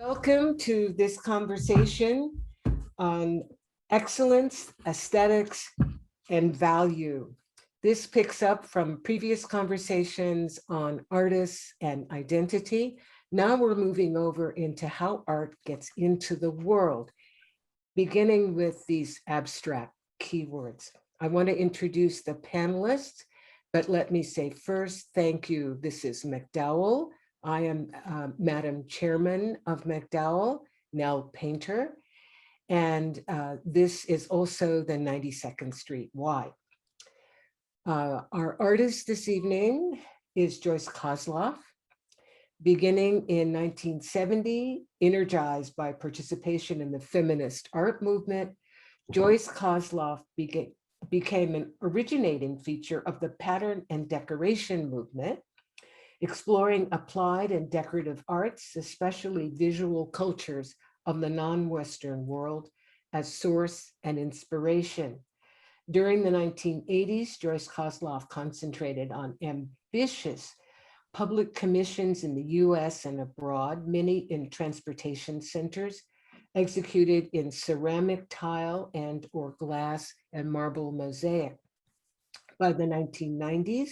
Welcome to this conversation on excellence, aesthetics, and value. This picks up from previous conversations on artists and identity. Now we're moving over into how art gets into the world, beginning with these abstract keywords. I want to introduce the panelists, but let me say first, thank you. This is MacDowell. I am Madam Chairman of MacDowell, Nell Painter, and this is also the 92nd Street Y. Our artist this evening is Joyce Kozloff. Beginning in 1970, energized by participation in the feminist art movement, Joyce Kozloff became an originating feature of the pattern and decoration movement, exploring applied and decorative arts, especially visual cultures of the non-Western world, as source and inspiration. During the 1980s, Joyce Kozloff concentrated on ambitious public commissions in the US and abroad, many in transportation centers, executed in ceramic tile and or glass and marble mosaic. By the 1990s,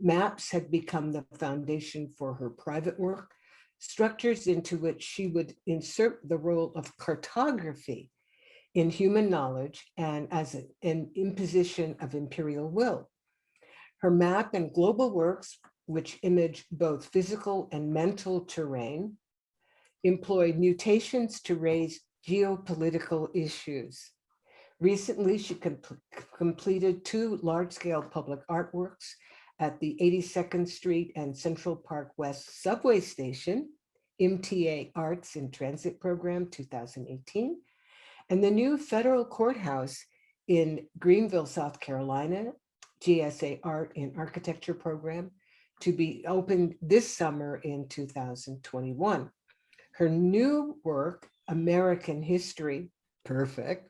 maps had become the foundation for her private work, structures into which she would insert the role of cartography in human knowledge and as an imposition of imperial will. Her map and global works, which image both physical and mental terrain, employed mutations to raise geopolitical issues. Recently, she completed two large-scale public artworks at the 82nd Street and Central Park West subway station, MTA Arts in Transit Program 2018, and the new federal courthouse in Greenville, South Carolina, GSA Art in Architecture Program, to be opened this summer in 2021. Her new work, American History, perfect,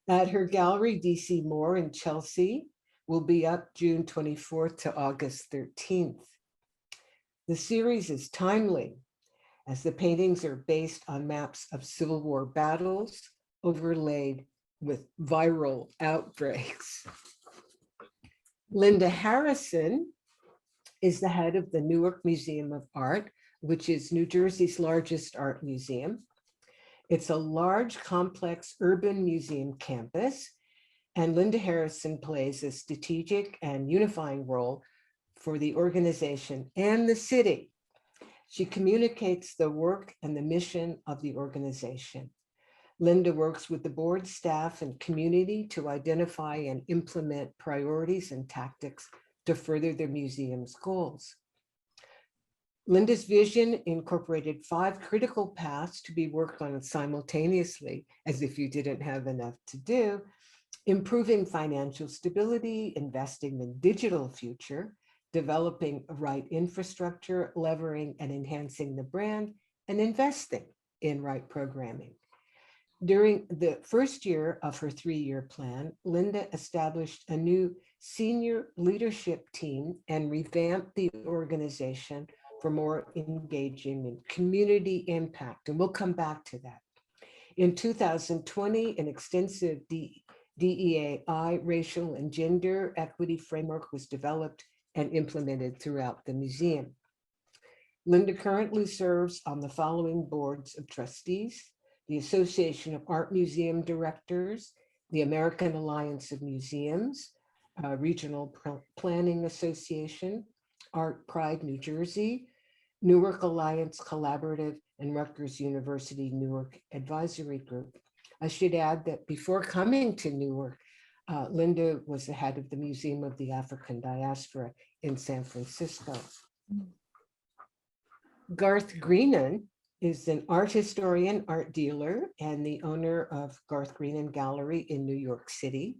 at her gallery, DC Moore in Chelsea, will be up June 24th to August 13th. The series is timely, as the paintings are based on maps of Civil War battles overlaid with viral outbreaks. Linda Harrison is the head of the Newark Museum of Art, which is New Jersey's largest art museum. It's a large, complex urban museum campus, and Linda Harrison plays a strategic and unifying role for the organization and the city. She communicates the work and the mission of the organization. Linda works with the board, staff, and community to identify and implement priorities and tactics to further the museum's goals. Linda's vision incorporated 5 critical paths to be worked on simultaneously, as if you didn't have enough to do: improving financial stability, investing in digital future, developing right infrastructure, levering and enhancing the brand, and investing in right programming. During the first year of her 3-year plan, Linda established a new senior leadership team and revamped the organization for more engaging and community impact. And we'll come back to that. In 2020, an extensive DEAI racial and gender equity framework was developed and implemented throughout the museum. Linda currently serves on the following boards of trustees: the Association of Art Museum Directors, the American Alliance of Museums, Regional Planning Association, Art Pride New Jersey, Newark Alliance Collaborative, and Rutgers University Newark Advisory Group. I should add that before coming to Newark, Linda was the head of the Museum of the African Diaspora in San Francisco. Garth Greenan is an art historian, art dealer, and the owner of Garth Greenan Gallery in New York City.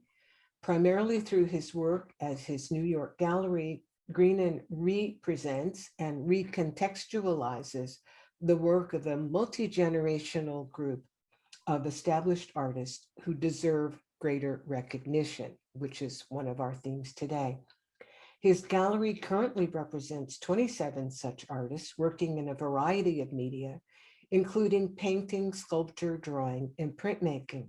Primarily through his work as his New York gallery, Greenan represents and recontextualizes the work of a multi-generational group of established artists who deserve greater recognition, which is one of our themes today. His gallery currently represents 27 such artists working in a variety of media, including painting, sculpture, drawing, and printmaking.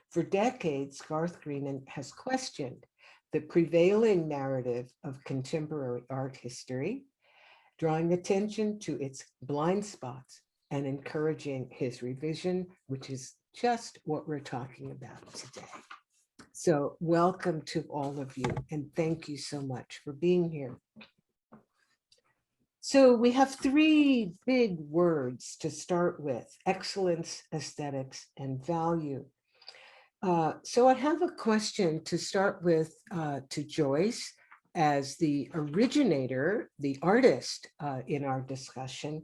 For decades, Garth Greenan has questioned the prevailing narrative of contemporary art history, drawing attention to its blind spots and encouraging his revision, which is just what we're talking about today. So welcome to all of you, and thank you so much for being here. So we have three big words to start with: excellence, aesthetics, and value. So I have a question to start with to Joyce as the originator, the artist in our discussion.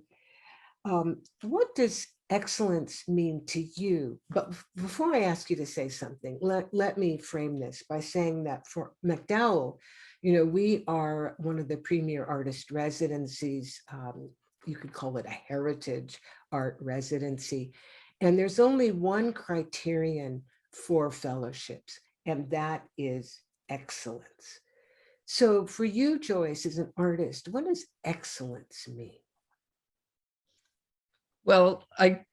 What does excellence mean to you? But before I ask you to say something, let me frame this by saying that for MacDowell, we are one of the premier artist residencies. You could call it a heritage art residency. And there's only one criterion for fellowships, and that is excellence. So for you, Joyce, as an artist, what does excellence mean? Well,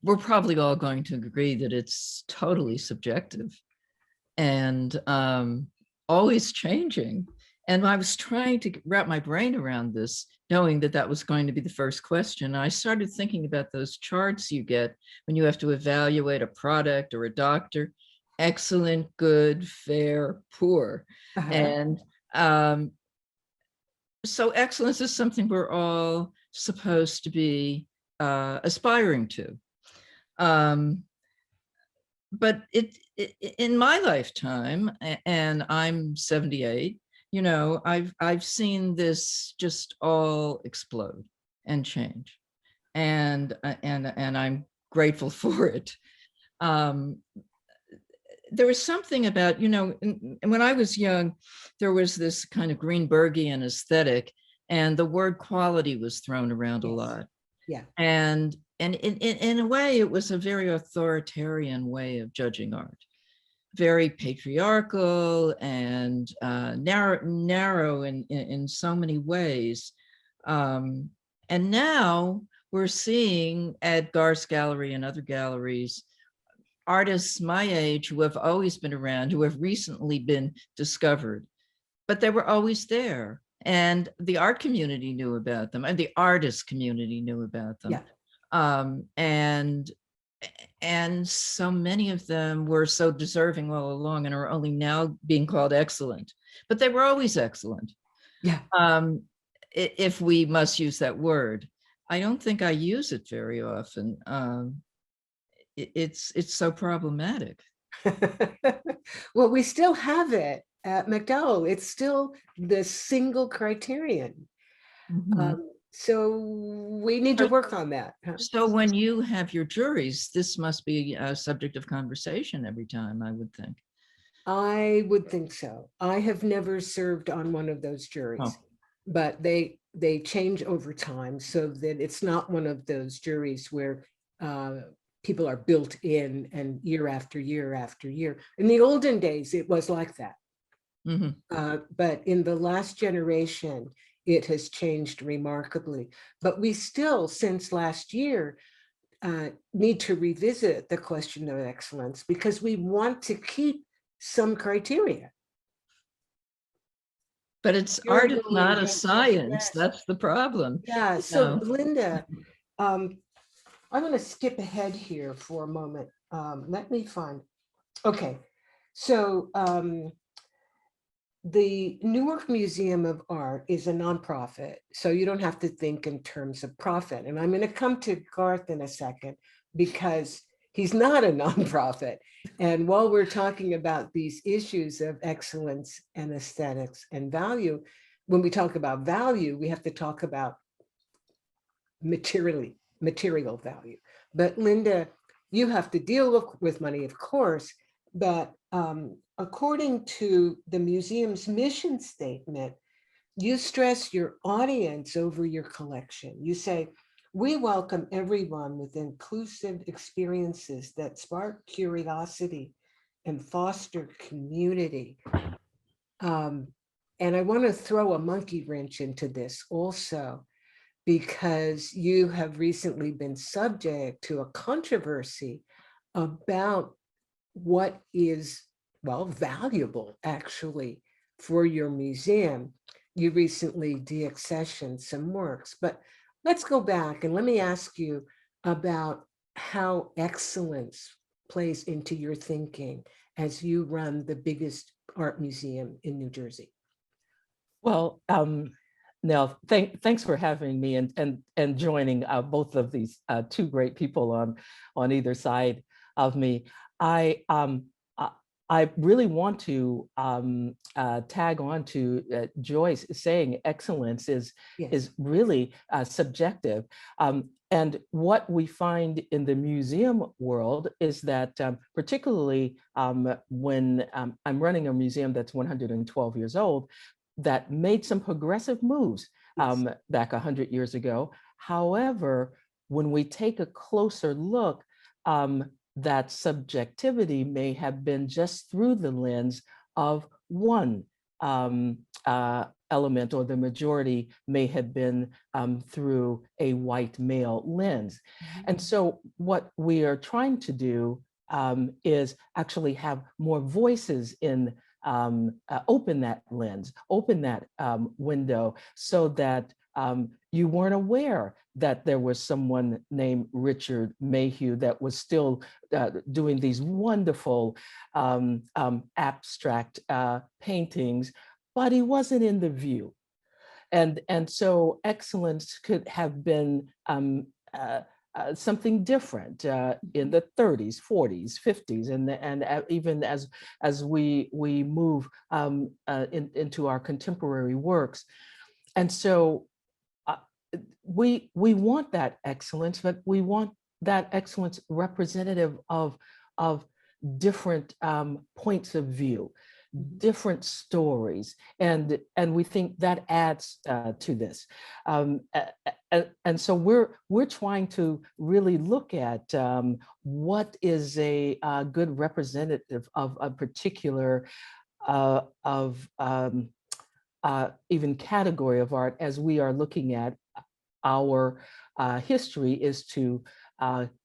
we're probably all going to agree that it's totally subjective and always changing. And I was trying to wrap my brain around this, knowing that that was going to be the first question. I started thinking about those charts you get when you have to evaluate a product or a doctor: excellent, good, fair, poor. And so excellence is something we're all supposed to be aspiring to. But in my lifetime, and I'm 78, I've seen this just all explode and change, and I'm grateful for it. There was something about, when I was young, there was this kind of Greenbergian aesthetic, and the word quality was thrown around a lot. Yeah. And in a way, it was a very authoritarian way of judging art, very patriarchal and narrow in so many ways. And now we're seeing at Garth's gallery and other galleries, artists my age who have always been around, who have recently been discovered, but they were always there. And the art community knew about them, and the artist community knew about them. Yeah. And so many of them were so deserving all along and are only now being called excellent, but they were always excellent. Yeah. If we must use that word. I don't think I use it very often. It's so problematic. Well, we still have it at MacDowell. It's still the single criterion. Mm-hmm. So we need to work on that. So when you have your juries, this must be a subject of conversation every time, I would think. I would think so. I have never served on one of those juries, but they change over time so that it's not one of those juries where people are built in and year after year after year. In the olden days, it was like that. Mm-hmm. But in the last generation, it has changed remarkably. But we still, since last year, need to revisit the question of excellence because we want to keep some criteria. But it's art is not a science. That's the problem. Yeah. So Linda, I'm going to skip ahead here for a moment. Let me find. Okay. So the Newark Museum of Art is a nonprofit, so you don't have to think in terms of profit. And I'm going to come to Garth in a second because he's not a nonprofit. And while we're talking about these issues of excellence and aesthetics and value, when we talk about value, we have to talk about material value. But Linda, you have to deal with money, of course, but according to the museum's mission statement, you stress your audience over your collection. You say, we welcome everyone with inclusive experiences that spark curiosity and foster community. And I want to throw a monkey wrench into this also. because you have recently been subject to a controversy about what is, well, valuable actually for your museum. You recently deaccessioned some works, but let's go back and let me ask you about how excellence plays into your thinking as you run the biggest art museum in New Jersey. Well, Nell, thanks for having me and joining both of these two great people on either side of me. I really want to tag on to Joyce saying excellence is really subjective. And what we find in the museum world is that particularly when I'm running a museum that's 112 years old, that made some progressive moves back 100 years ago. However, when we take a closer look, that subjectivity may have been just through the lens of one element, or the majority may have been through a white male lens. And so what we are trying to do is actually have more voices in open that lens, open that window, so that you weren't aware that there was someone named Richard Mayhew that was still doing these wonderful abstract paintings, but he wasn't in the view. And so excellence could have been something different in the 30s, 40s, 50s, and even as we move into our contemporary works. And so we want that excellence, but we want that excellence representative of different points of view, different stories, and we think that adds to this. And so we're trying to really look at what is a good representative of a particular even category of art, as we are looking at our history is to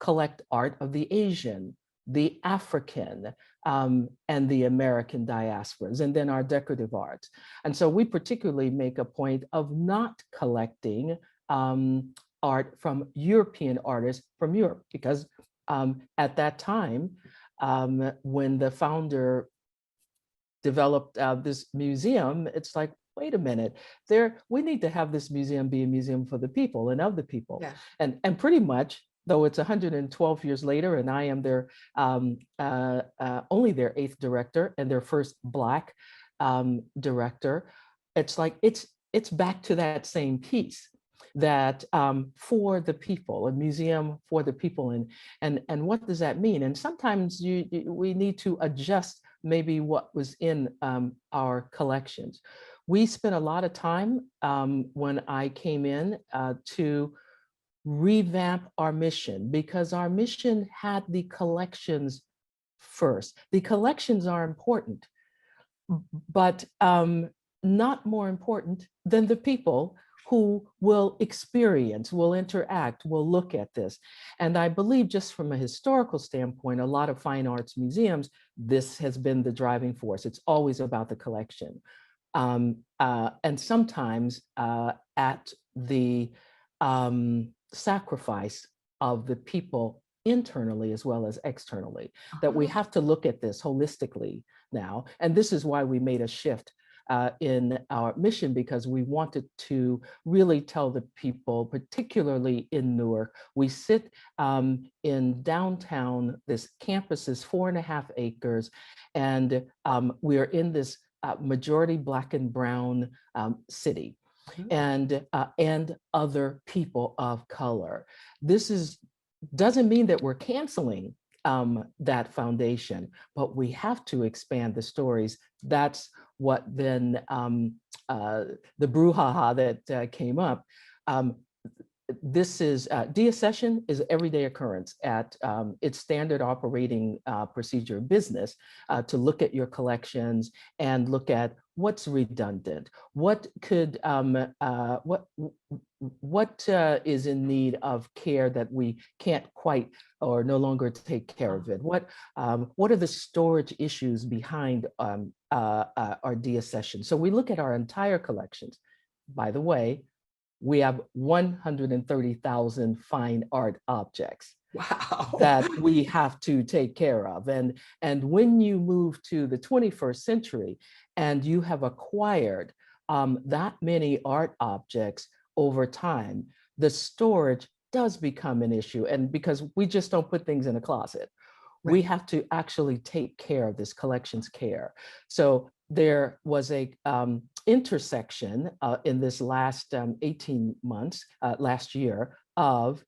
collect art of the Asian, the African, and the American diasporas, and then our decorative arts. And so we particularly make a point of not collecting art from European artists from Europe, because at that time, when the founder developed this museum, it's like, wait a minute, we need to have this museum be a museum for the people and of the people. Yeah. And pretty much, though it's 112 years later, and I am their only their 8th director and their first Black director, it's like it's back to that same piece, that for the people, a museum for the people, and what does that mean? And sometimes we need to adjust maybe what was in our collections. We spent a lot of time when I came in to revamp our mission, because our mission had the collections first. The collections are important, but not more important than the people who will experience, will interact, will look at this. And I believe, just from a historical standpoint, a lot of fine arts museums, this has been the driving force. It's always about the collection. And sometimes at the sacrifice of the people internally as well as externally, that we have to look at this holistically now. And this is why we made a shift in our mission, because we wanted to really tell the people, particularly in Newark. We sit in downtown. This campus is 4.5 acres, and we are in this majority Black and brown city, and other people of color. This doesn't mean that we're canceling that foundation, but we have to expand the stories. That's what then the brouhaha that came up. this is deaccession is everyday occurrence at its standard operating procedure business to look at your collections and look at what's redundant, what could what is in need of care that we can't quite or no longer take care of it. What are the storage issues behind our deaccession? So we look at our entire collections. By the way, we have 130,000 fine art objects. Wow. That we have to take care of. And when you move to the 21st century and you have acquired that many art objects over time, the storage does become an issue. And because we just don't put things in a closet, we have to actually take care of this collections care. So there was a intersection in this last 18 months, last year, of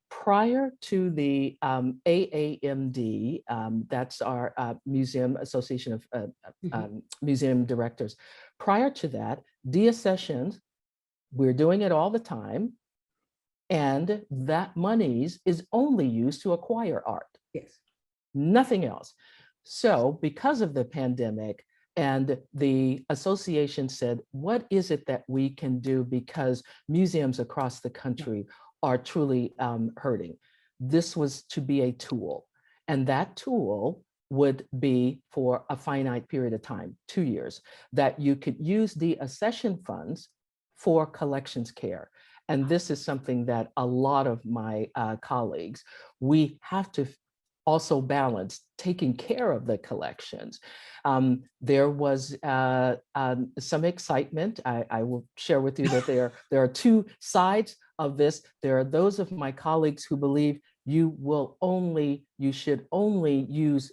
prior to the AAMD, that's our Museum Association of Museum Directors. Prior to that, deaccessions, we're doing it all the time, and that monies is only used to acquire art. Yes. Nothing else. So because of the pandemic, and the association said, what is it that we can do because museums across the country are truly hurting? This was to be a tool. And that tool would be for a finite period of time, 2 years, that you could use the accession funds for collections care. And this is something that a lot of my colleagues, we have to also balance taking care of the collections. There was some excitement. I will share with you that there are two sides of this. There are those of my colleagues who believe you should only use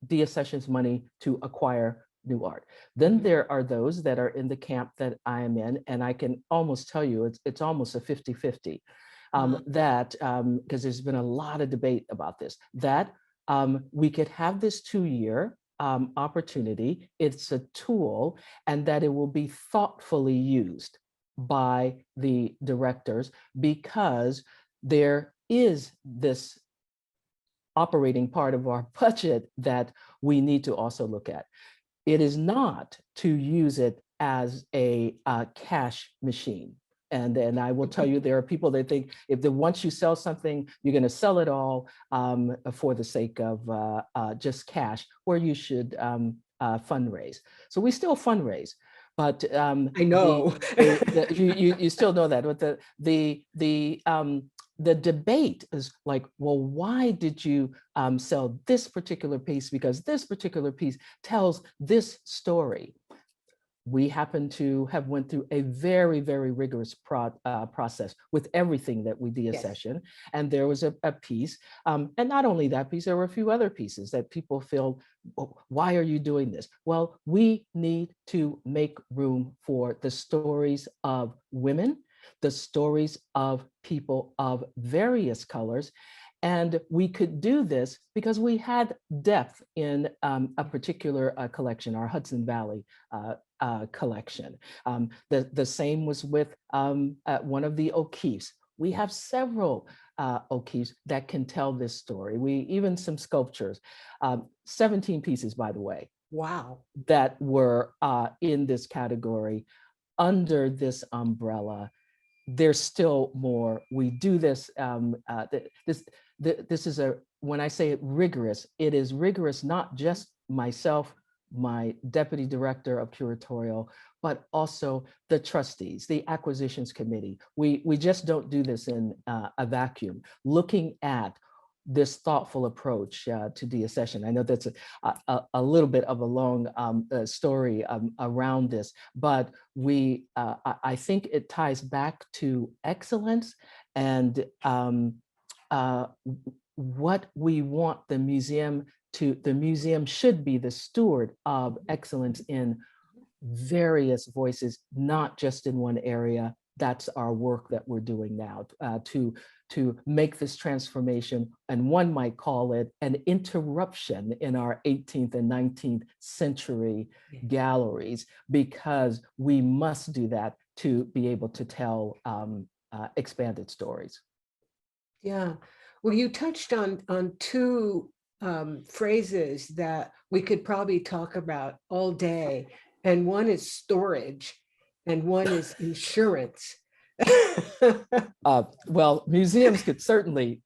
deaccessions money to acquire new art. Then there are those that are in the camp that I am in, and I can almost tell you it's almost a 50-50. That, because there's been a lot of debate about this, that we could have this 2-year opportunity, it's a tool, and that it will be thoughtfully used by the directors, because there is this operating part of our budget that we need to also look at. It is not to use it as a cash machine. And I will tell you, there are people that think once you sell something, you're going to sell it all for the sake of just cash, where you should fundraise. So we still fundraise, but I know. you still know that. But the debate is like, well, why did you sell this particular piece? Because this particular piece tells this story. We happen to have went through a very, very rigorous process with everything that we deaccession. Yes. And there was a piece, and not only that piece, there were a few other pieces that people feel, well, why are you doing this? Well, we need to make room for the stories of women, the stories of people of various colors. And we could do this because we had depth in a particular collection, our Hudson Valley collection. The same was with one of the O'Keeffes. We have several O'Keeffes that can tell this story. Even some sculptures, 17 pieces, by the way. Wow. That were in this category under this umbrella. There's still more. We do this. This is when I say it rigorous, it is rigorous, not just myself, my deputy director of curatorial, but also the trustees, the acquisitions committee. We just don't do this in a vacuum. Looking at this thoughtful approach to deaccession. I know that's a little bit of a long story around this, but I think it ties back to excellence and what we want the museum should be the steward of excellence in various voices, not just in one area. That's our work that we're doing now to make this transformation, and one might call it an interruption in our 18th and 19th century galleries, because we must do that to be able to tell expanded stories. Yeah. Well, you touched on two phrases that we could probably talk about all day. And one is storage and one is insurance. Well, museums could certainly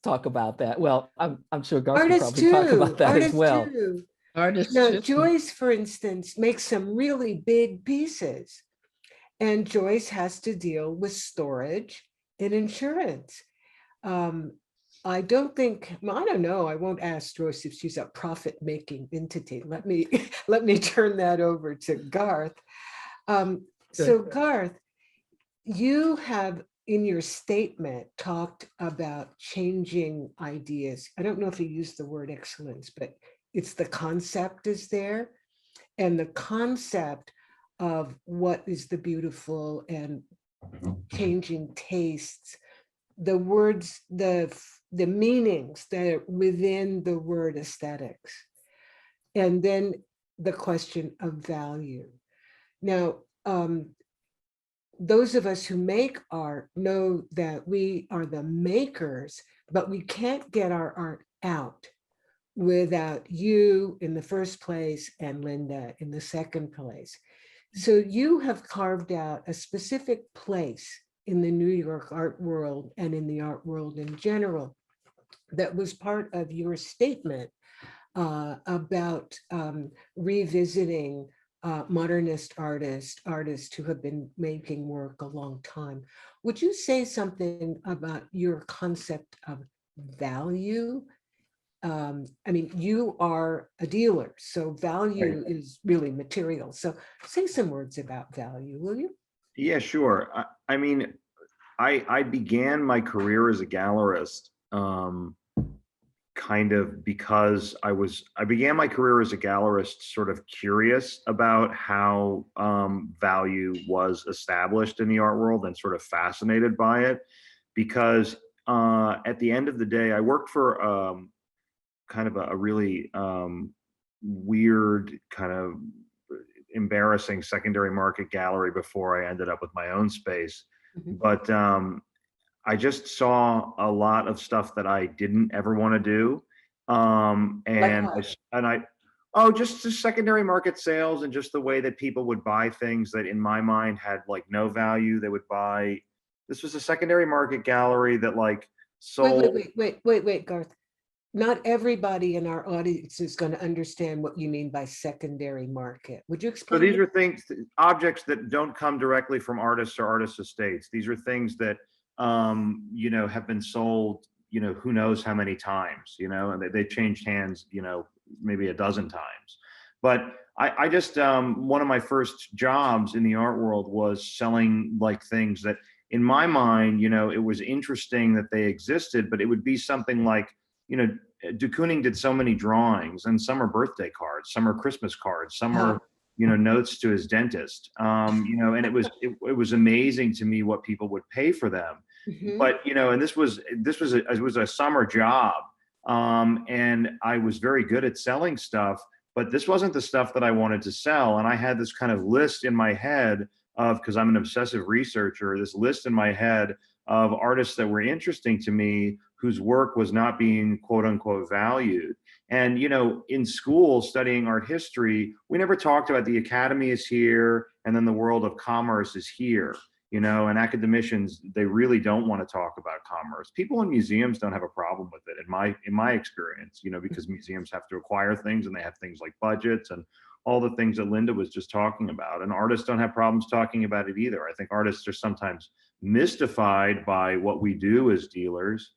talk about that. Well, I'm sure Garth could Artists probably talk about too. that as Artists well. too. Artists Now, too. Joyce, for instance, makes some really big pieces. And Joyce has to deal with storage and insurance. I don't think, well, I don't know. I won't ask Joyce if she's a profit-making entity. Let me let me turn that over to Garth. So Garth, you have in your statement talked about changing ideas. I don't know if you used the word excellence, but it's the concept is there, and the concept of what is the beautiful and changing tastes, the words, the meanings that are within the word aesthetics, and then the question of value. Now, those of us who make art know that we are the makers, but we can't get our art out without you in the first place and Linda in the second place. So you have carved out a specific place in the New York art world and in the art world in general that was part of your statement about revisiting modernist artists who have been making work a long time. Would you say something about your concept of value? I mean, you are a dealer, so value is really material. So say some words about value, will you? Yeah, sure. I mean, I began my career as a gallerist kind of because I began my career as a gallerist sort of curious about how value was established in the art world and sort of fascinated by it, because at the end of the day, I worked for kind of a really weird, kind of embarrassing secondary market gallery before I ended up with my own space. Mhm. But I just saw a lot of stuff that I didn't ever want to do. And what? oh, just the secondary market sales and just the way that people would buy things that in my mind had like no value. They would buy, this was a secondary market gallery that like sold. Wait, Garth. Not everybody in our audience is going to understand what you mean by secondary market. Would you So explain these that? are things, objects that don't come directly from artists or artists' estates. These are things that, you know, have been sold, you know, who knows how many times, you know, and they changed hands, you know, maybe a dozen times. But I just, one of my first jobs in the art world was selling like things that in my mind, you know, it was interesting that they existed, but it would be something like, you know, de Kooning did so many drawings, and some are birthday cards, some are Christmas cards, some are, you know, notes to his dentist. You know, and it was amazing to me what people would pay for them. Mhm. But you know, and it was a summer job, and I was very good at selling stuff, but this wasn't the stuff that I wanted to sell. And I had this kind of list in my head of, because I'm an obsessive researcher, this list in my head of artists that were interesting to me whose work was not being quote unquote valued. And, you know, in school studying art history, we never talked about the academy is here and then the world of commerce is here, you know, and academicians, they really don't want to talk about commerce. People in museums don't have a problem with it in my experience, you know, because museums have to acquire things and they have things like budgets and all the things that Linda was just talking about. And artists don't have problems talking about it either. I think artists are sometimes mystified by what we do as dealers.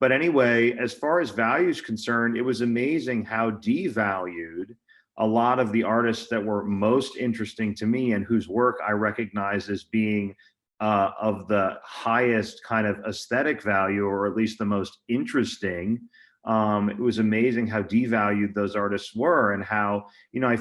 But anyway, as far as value is concerned, it was amazing how devalued a lot of the artists that were most interesting to me and whose work I recognize as being of the highest kind of aesthetic value, or at least the most interesting. It was amazing how devalued those artists were, and how, you know,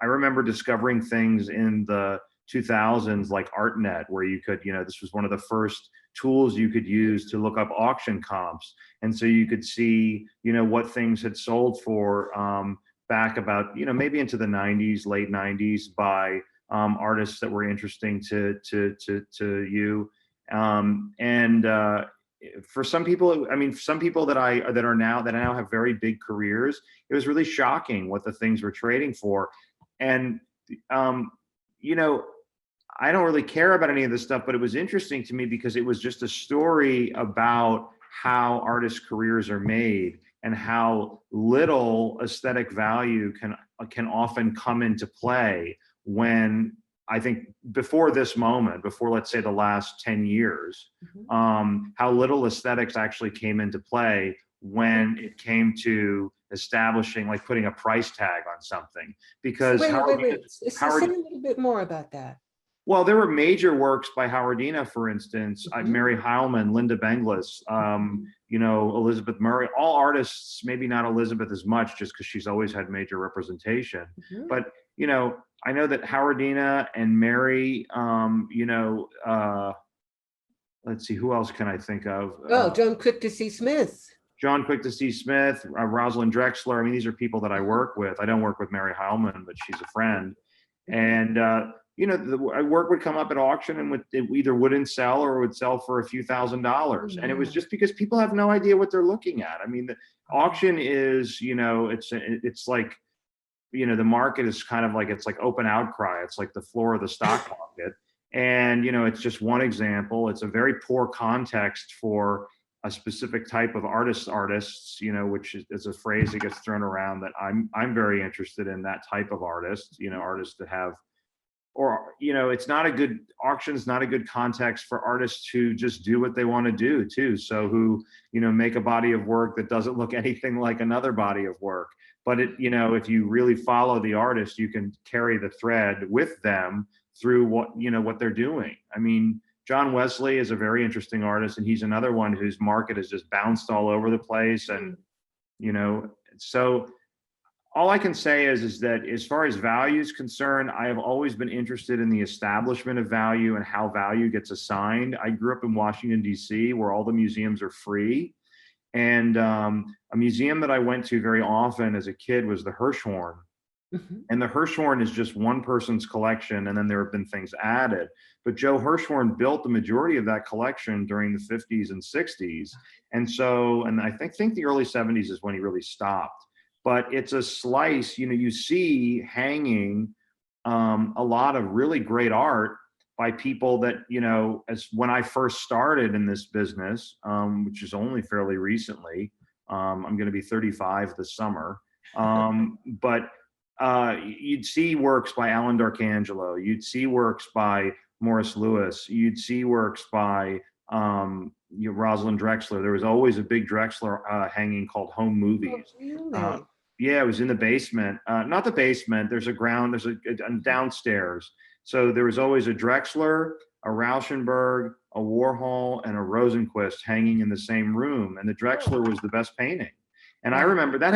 I remember discovering things in the 2000s like ArtNet, where you could, you know, this was one of the first tools you could use to look up auction comps. And so you could see, you know, what things had sold for back about, you know, maybe into the 90s, late 90s by artists that were interesting to you. And for some people, I mean, some people that I now have very big careers, it was really shocking what the things were trading for. And you know, I don't really care about any of this stuff, but it was interesting to me because it was just a story about how artists' careers are made and how little aesthetic value can often come into play when, I think, before this moment, before, let's say, the last 10 years, how little aesthetics actually came into play when it came to establishing, like putting a price tag on something. Because Wait. Say a little bit more about that. well, there were major works by Howardina, for instance, Mary Heilman, Linda Benglis, you know, Elizabeth Murray, all artists, maybe not Elizabeth as much, just because she's always had major representation. But, you know, I know that Howardina and Mary, you know, let's see, who else can I think of? Oh, John Quick to see Smith. John Quick to see Smith, Rosalind Drexler. I mean, these are people that I work with. I don't work with Mary Heilman, but she's a friend. And, you know, the work would come up at auction and it either wouldn't sell or would sell for a few $1,000s. And it was just because people have no idea what they're looking at. I mean, the auction is, you know, it's like, you know, the market is kind of like, it's like open outcry. It's like the floor of the stock market. And, you know, it's just one example. It's a very poor context for a specific type of artists, you know, which is a phrase that gets thrown around that I'm very interested in, that type of artist, you know, artists that have, or, you know, it's not a good, auction's not a good context for artists who just do what they want to do too. So who, you know, make a body of work that doesn't look anything like another body of work. But it, you know, if you really follow the artist, you can carry the thread with them through what, you know, what they're doing. I mean, John Wesley is a very interesting artist, and he's another one whose market has just bounced all over the place. And, you know, so all I can say is that as far as value is concerned, I have always been interested in the establishment of value and how value gets assigned. I grew up in Washington, D.C., where all the museums are free. And a museum that I went to very often as a kid was the Hirshhorn. And the Hirshhorn is just one person's collection, and then there have been things added. But Joe Hirshhorn built the majority of that collection during the 50s and 60s. And so, and I think the early 70s is when he really stopped. But it's a slice, you know, you see hanging a lot of really great art by people that, you know, as when I first started in this business, which is only fairly recently, I'm going to be 35 this summer. But you'd see works by Alan D'Arcangelo, you'd see works by Morris Lewis, you'd see works by you know, Rosalind Drexler. There was always a big Drexler hanging called Home Movies. Oh, really? Yeah, it was in the basement. Not the basement, there's a ground, there's a downstairs. So there was always a Drexler, a Rauschenberg, a Warhol, and a Rosenquist hanging in the same room. And the Drexler was the best painting. And I remember that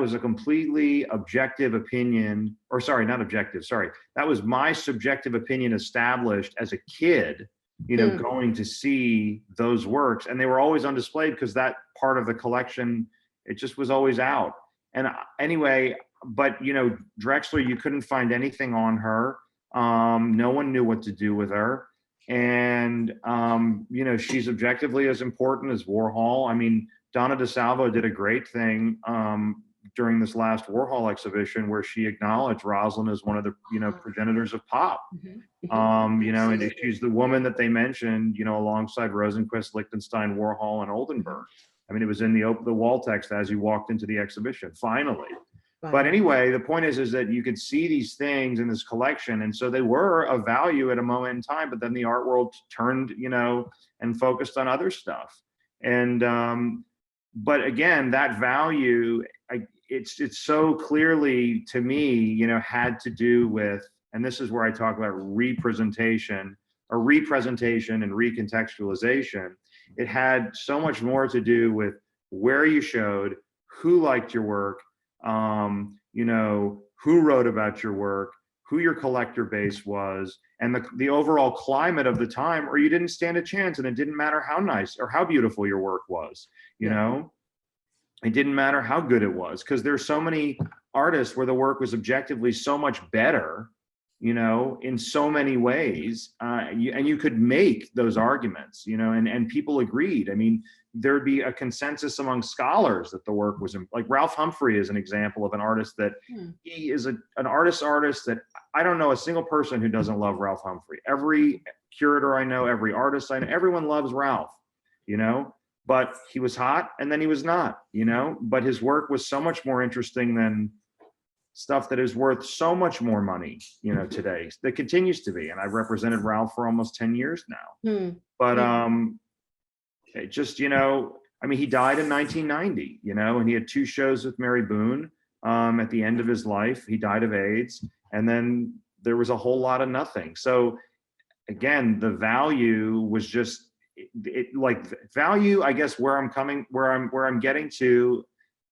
was a completely objective opinion, or sorry, not objective, sorry. That was my subjective opinion established as a kid, you know, going to see those works. And they were always on display because that part of the collection, it just was always out. And anyway, but, you know, Drexler, you couldn't find anything on her. No one knew what to do with her. And, you know, she's objectively as important as Warhol. I mean, Donna DeSalvo did a great thing during this last Warhol exhibition where she acknowledged Rosalind as one of the, you know, progenitors of pop. You know, and she's the woman that they mentioned, you know, alongside Rosenquist, Lichtenstein, Warhol, and Oldenburg. I mean, it was in the wall text as you walked into the exhibition, finally. But anyway, the point is that you could see these things in this collection. And so they were of value at a moment in time, but then the art world turned, you know, and focused on other stuff. And, but again, that value, it's so clearly to me, you know, had to do with, and this is where I talk about representation and recontextualization. It had so much more to do with where you showed, who liked your work, you know, who wrote about your work, who your collector base was, and the overall climate of the time, or you didn't stand a chance, and it didn't matter how nice or how beautiful your work was, you know? It didn't matter how good it was, because there's so many artists where the work was objectively so much better, in so many ways. And you could make those arguments, and people agreed. I mean, there'd be a consensus among scholars that the work was like Ralph Humphrey is an example of an artist that he is an artist that I don't know a single person who doesn't love Ralph Humphrey. Every curator I know, every artist I know, everyone loves Ralph, but he was hot and then he was not, but his work was so much more interesting than stuff that is worth so much more money, today, that continues to be. And I've represented Ralph for almost 10 years now. But it just, he died in 1990, and he had 2 shows with Mary Boone at the end of his life. He died of AIDS, and then there was a whole lot of nothing. So again, the value was just value, I guess, where I'm getting to.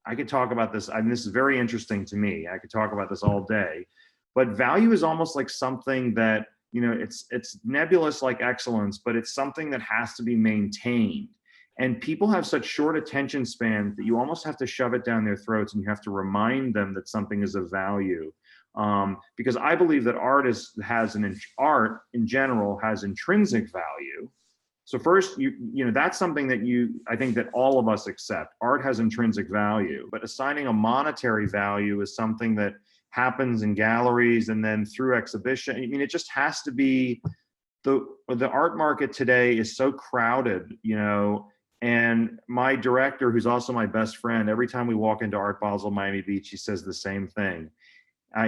I could talk about this. I mean, this is very interesting to me. I could talk about this all day, but value is almost like something that, it's nebulous like excellence, but it's something that has to be maintained. And people have such short attention spans that you almost have to shove it down their throats, and you have to remind them that something is of value. Because I believe that art in general has intrinsic value. So first, that's something that I think that all of us accept. Art has intrinsic value, but assigning a monetary value is something that happens in galleries and then through exhibition. I mean, it just has to be, the art market today is so crowded, and my director, who's also my best friend, every time we walk into Art Basel Miami Beach, he says the same thing.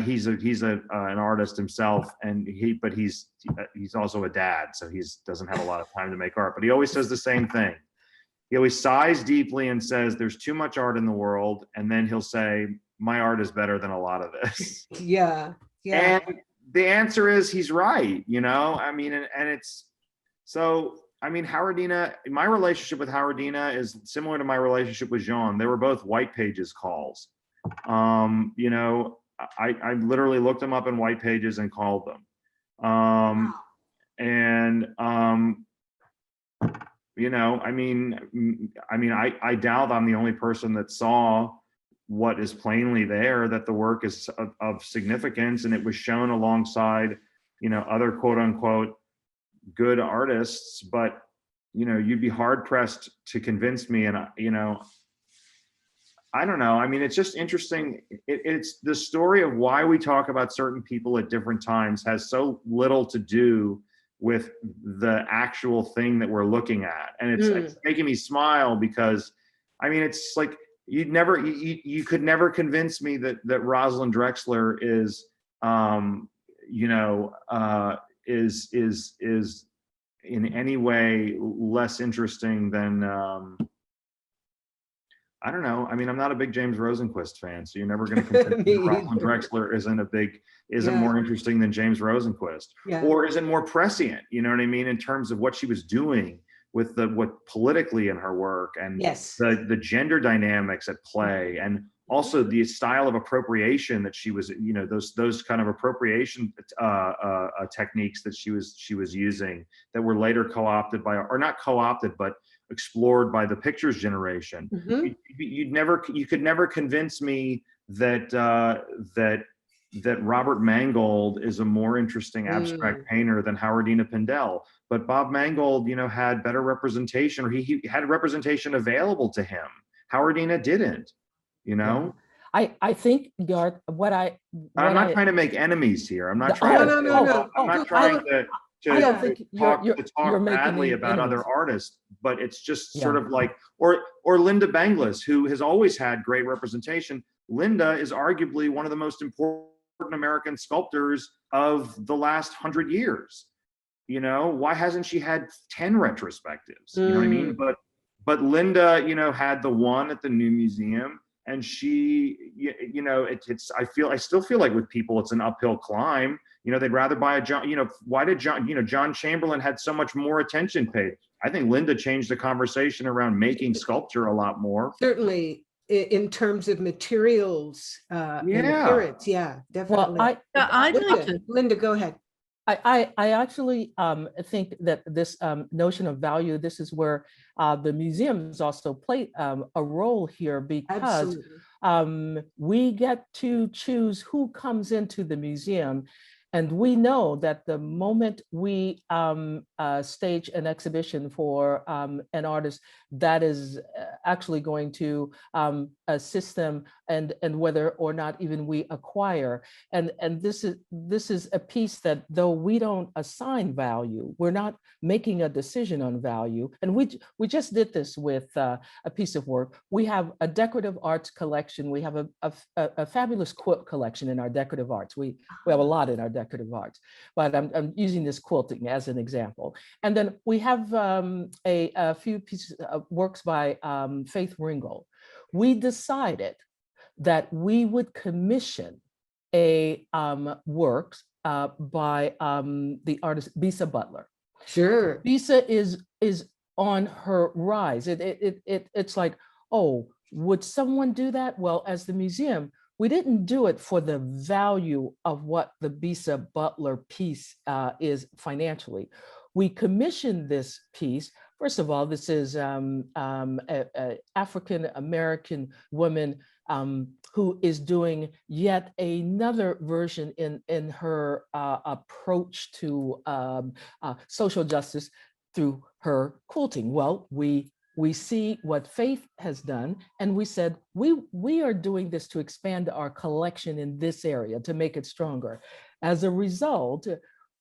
He's an artist himself, and he's also a dad, so he doesn't have a lot of time to make art. But he always says the same thing. He always sighs deeply and says, "There's too much art in the world," and then he'll say, "My art is better than a lot of this." Yeah. And the answer is he's right. I mean, and it's so. I mean, Howardina. My relationship with Howardina is similar to my relationship with Jean. They were both white pages calls. I literally looked them up in white pages and called them. I doubt I'm the only person that saw what is plainly there, that the work is of significance, and it was shown alongside, other quote unquote good artists. But, you'd be hard pressed to convince me. And, I don't know. I mean, it's just interesting. It's the story of why we talk about certain people at different times has so little to do with the actual thing that we're looking at. And it's making me smile because, I mean, it's like you could never convince me that Rosalind Drexler is in any way less interesting than I don't know. I mean, I'm not a big James Rosenquist fan, so you're never going to convince me Rosalind Drexler isn't more interesting than James Rosenquist, or isn't more prescient. You know what I mean? In terms of what she was doing with what politically in her work, and the gender dynamics at play, and also the style of appropriation that she was, those kind of appropriation techniques that she was using that were later co-opted by, or not co-opted, but explored by the pictures generation. You could never convince me that Robert Mangold is a more interesting abstract painter than Howardina Pindell. But Bob Mangold, had better representation, or he had representation available to him. Howardina didn't, I think, Garth, I'm not trying to make enemies here. I'm not trying to I don't think talk you're badly making about enemies. other artists, but it's just sort of like, or Linda Benglis, who has always had great representation. Linda is arguably one of the most important American sculptors of the last 100 years. Why hasn't she had 10 retrospectives? You know what I mean? But Linda, had the one at the New Museum, and she, I still feel like with people, it's an uphill climb. They'd rather buy a John, why did John Chamberlain had so much more attention paid? I think Linda changed the conversation around making sculpture a lot more. Certainly in terms of materials and appearance. Yeah, definitely. Well, I'd like to Linda, go ahead. I actually think that this notion of value, this is where the museums also play a role here, because Absolutely. we get to choose who comes into the museum. And we know that the moment we stage an exhibition for an artist, that is actually going to assist them, and whether or not even we acquire. And this is a piece that, though we don't assign value, we're not making a decision on value. And we just did this with a piece of work. We have a decorative arts collection. We have a fabulous quilt collection in our decorative arts. We have a lot in our decorative arts, but I'm using this quilting as an example. And then we have a few pieces of works by Faith Ringgold. We decided that we would commission a works by the artist Bisa Butler. Sure. Bisa is on her rise. It's like, oh, would someone do that? Well, as the museum, we didn't do it for the value of what the Bisa Butler piece is financially. We commissioned this piece. First of all, this is an African-American woman who is doing yet another version in her approach to social justice through her quilting. Well, we see what Faith has done, and we said, we are doing this to expand our collection in this area, to make it stronger. As a result,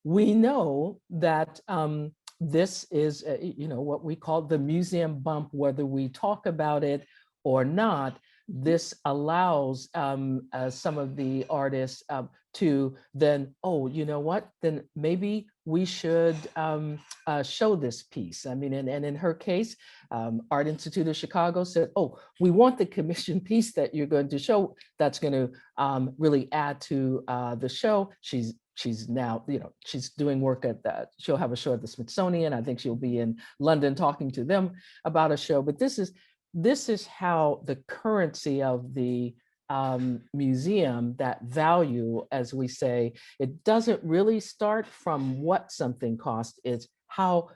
we know that this is, what we call the museum bump, whether we talk about it or not. This allows some of the artists to then, oh, you know what, then maybe we should show this piece. I mean, and in her case, Art Institute of Chicago said, oh, we want the commission piece that you're going to show that's going to really add to the show. She's now, she's doing work at that. She'll have a show at the Smithsonian. I think she'll be in London talking to them about a show. But this is how the currency of the museum, that value, as we say, it doesn't really start from what something costs. It's how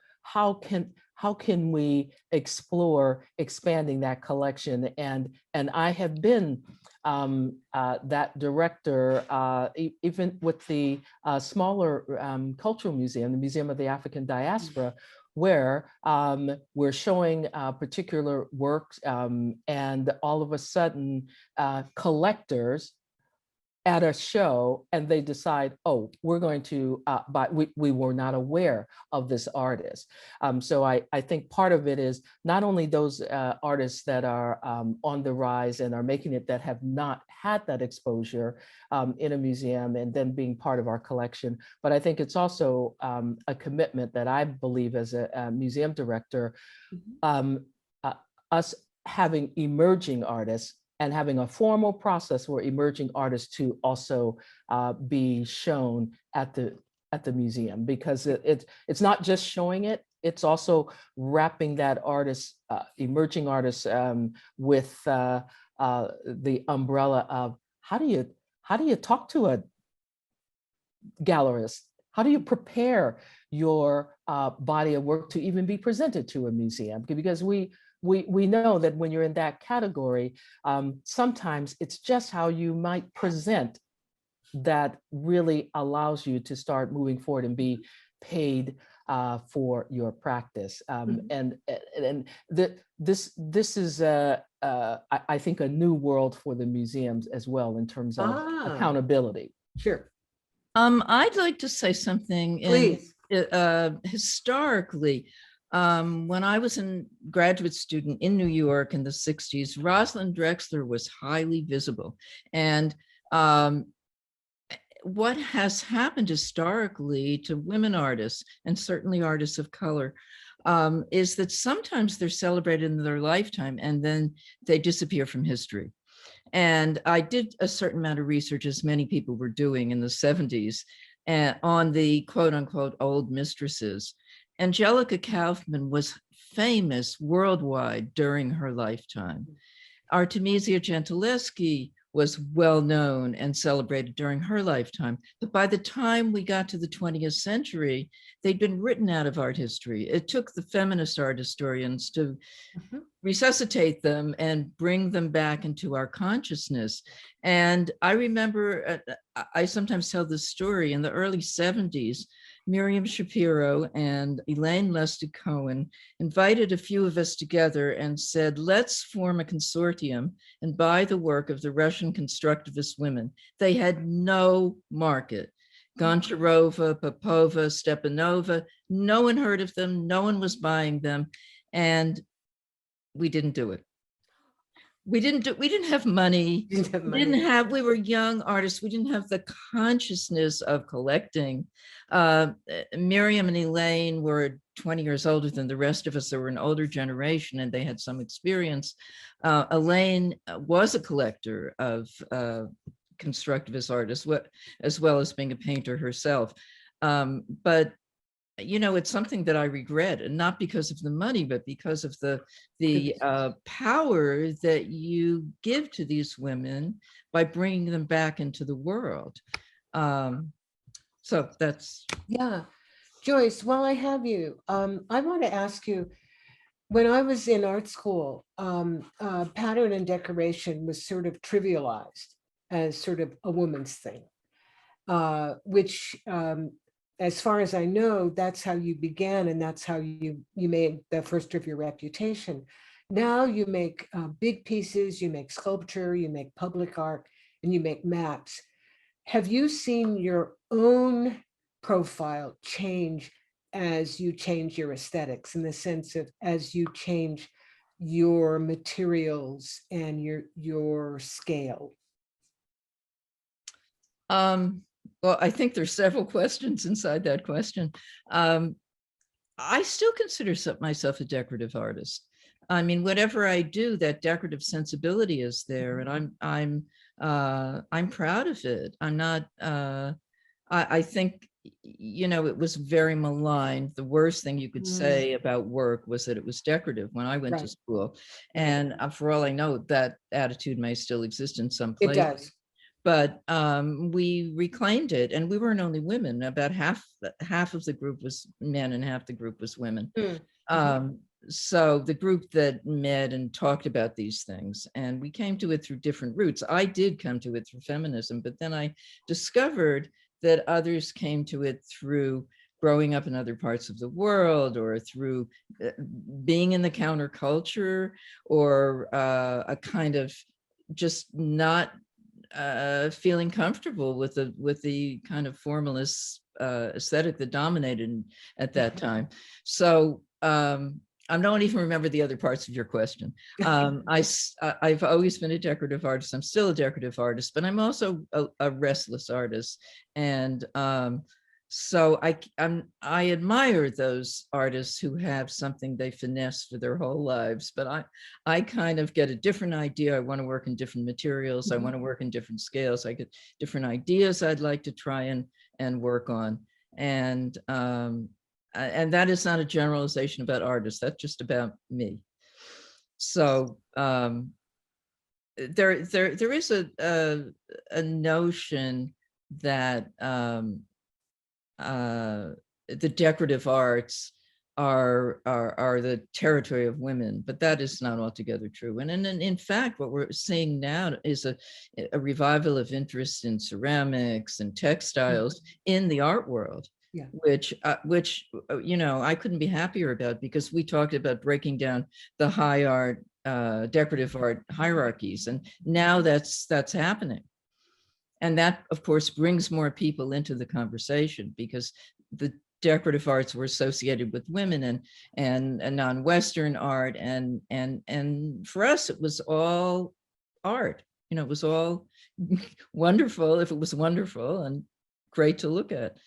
can we explore expanding that collection. And I have been that director, even with the smaller cultural museum, the Museum of the African Diaspora, where we're showing particular works, and all of a sudden collectors at a show, and they decide, oh, we're going to buy, we were not aware of this artist. So I think part of it is not only those artists that are on the rise and are making it, that have not had that exposure in a museum and then being part of our collection, but I think it's also a commitment that I believe as a museum director, us having emerging artists and having a formal process for emerging artists to also be shown at the museum, because it's not just showing it, it's also wrapping that artist, emerging artists, with the umbrella of how do you talk to a gallerist? How do you prepare your body of work to even be presented to a museum? Because we know that when you're in that category, sometimes it's just how you might present that really allows you to start moving forward and be paid for your practice. And this is, I think, a new world for the museums as well in terms of accountability. Sure. I'd like to say something. Please. Historically, when I was a graduate student in New York in the 60s, Rosalind Drexler was highly visible. And what has happened historically to women artists, and certainly artists of color, is that sometimes they're celebrated in their lifetime and then they disappear from history. And I did a certain amount of research, as many people were doing in the 70s, on the quote unquote old mistresses. Angelica Kaufman was famous worldwide during her lifetime. Artemisia Gentileschi was well known and celebrated during her lifetime. But by the time we got to the 20th century, they'd been written out of art history. It took the feminist art historians to resuscitate them and bring them back into our consciousness. And I remember, I sometimes tell this story, in the early 70s, Miriam Shapiro and Elaine Lustig Cohen invited a few of us together and said, let's form a consortium and buy the work of the Russian constructivist women. They had no market. Goncharova, Popova, Stepanova, no one heard of them, no one was buying them, and we didn't do it. We didn't have money. We were young artists. We didn't have the consciousness of collecting. Miriam and Elaine were 20 years older than the rest of us. They were an older generation and they had some experience. Elaine was a collector of constructivist artists, as well as being a painter herself. But you know, it's something that I regret, and not because of the money, but because of the power that you give to these women by bringing them back into the world. So that's. Yeah. Joyce, while I have you, I want to ask you, when I was in art school, pattern and decoration was sort of trivialized as sort of a woman's thing, which as far as I know, that's how you began, and that's how you made the first of your reputation. Now you make big pieces, you make sculpture, you make public art, and you make maps. Have you seen your own profile change as you change your aesthetics, in the sense of as you change your materials and your scale? Well, I think there's several questions inside that question. I still consider myself a decorative artist. I mean, whatever I do, that decorative sensibility is there, and I'm proud of it. I'm not. I think, you know, it was very maligned. The worst thing you could say about work was that it was decorative when I went to school, and for all I know, that attitude may still exist in some places. It does. But we reclaimed it, and we weren't only women. About half of the group was men and half the group was women. So the group that met and talked about these things, and we came to it through different routes. I did come to it through feminism, but then I discovered that others came to it through growing up in other parts of the world, or through being in the counterculture, or a kind of just not feeling comfortable with the kind of formalist aesthetic that dominated at that time. So I don't even remember the other parts of your question. I've always been a decorative artist. I'm still a decorative artist, but I'm also a restless artist. And so I admire those artists who have something they finesse for their whole lives, but I kind of get a different idea. I want to work in different materials. I want to work in different scales. I get different ideas I'd like to try and work on. And that is not a generalization about artists. That's just about me. So there is a notion that the decorative arts are the territory of women, but that is not altogether true. And in fact, what we're seeing now is a revival of interest in ceramics and textiles in the art world. Yeah. Which you know, I couldn't be happier about, because we talked about breaking down the high art, decorative art hierarchies, and now that's happening. And that, of course, brings more people into the conversation, because the decorative arts were associated with women and non-Western art, and for us it was all art. You know, it was all wonderful if it was wonderful and great to look at.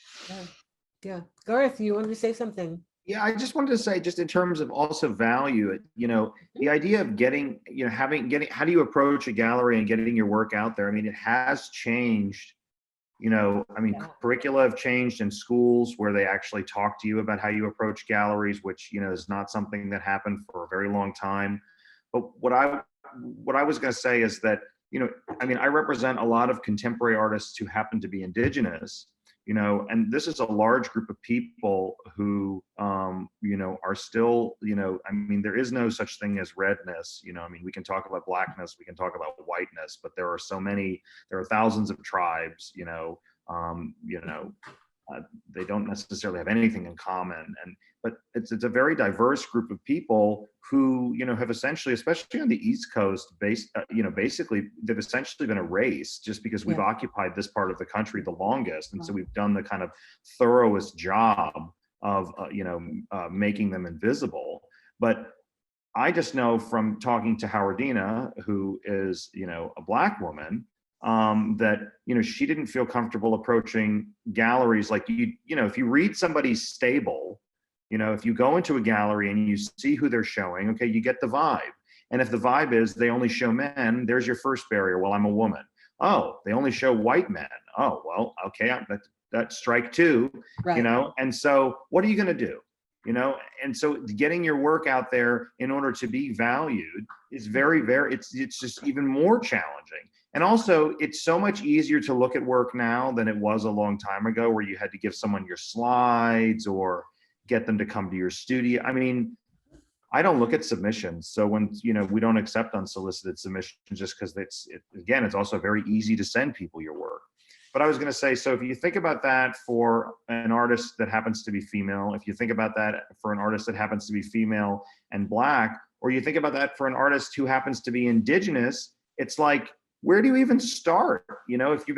Yeah. Garth, you wanted to say something? Yeah, I just wanted to say, just in terms of also value, you know, the idea of getting, you know, how do you approach a gallery and getting your work out there? I mean, it has changed, you know, I mean, curricula have changed in schools where they actually talk to you about how you approach galleries, which, you know, is not something that happened for a very long time. But what I was going to say is that I mean, I represent a lot of contemporary artists who happen to be indigenous, and this is a large group of people who, are still, I mean, there is no such thing as redness, I mean, we can talk about blackness, we can talk about whiteness, but there are thousands of tribes, they don't necessarily have anything in common, but it's a very diverse group of people who have essentially, especially on the East Coast, basically they've essentially been erased just because we've occupied this part of the country the longest, and so we've done the kind of thoroughness job of making them invisible. But I just know from talking to Howardina, who is a Black woman, that she didn't feel comfortable approaching galleries like if you read somebody's stable, if you go into a gallery and you see who they're showing, okay, you get the vibe. And if the vibe is they only show men, there's your first barrier. Well, I'm a woman. Oh, they only show white men. Oh, well, okay, that's strike two. Right. And so what are you going to do? And so getting your work out there in order to be valued is very, very, it's just even more challenging. And also, it's so much easier to look at work now than it was a long time ago, where you had to give someone your slides or get them to come to your studio. I mean, I don't look at submissions. So when, we don't accept unsolicited submissions just because it's also very easy to send people your work. But I was going to say, so if you think about that for an artist that happens to be female, if you think about that for an artist that happens to be female and Black, or you think about that for an artist who happens to be indigenous, it's like, where do you even start? If you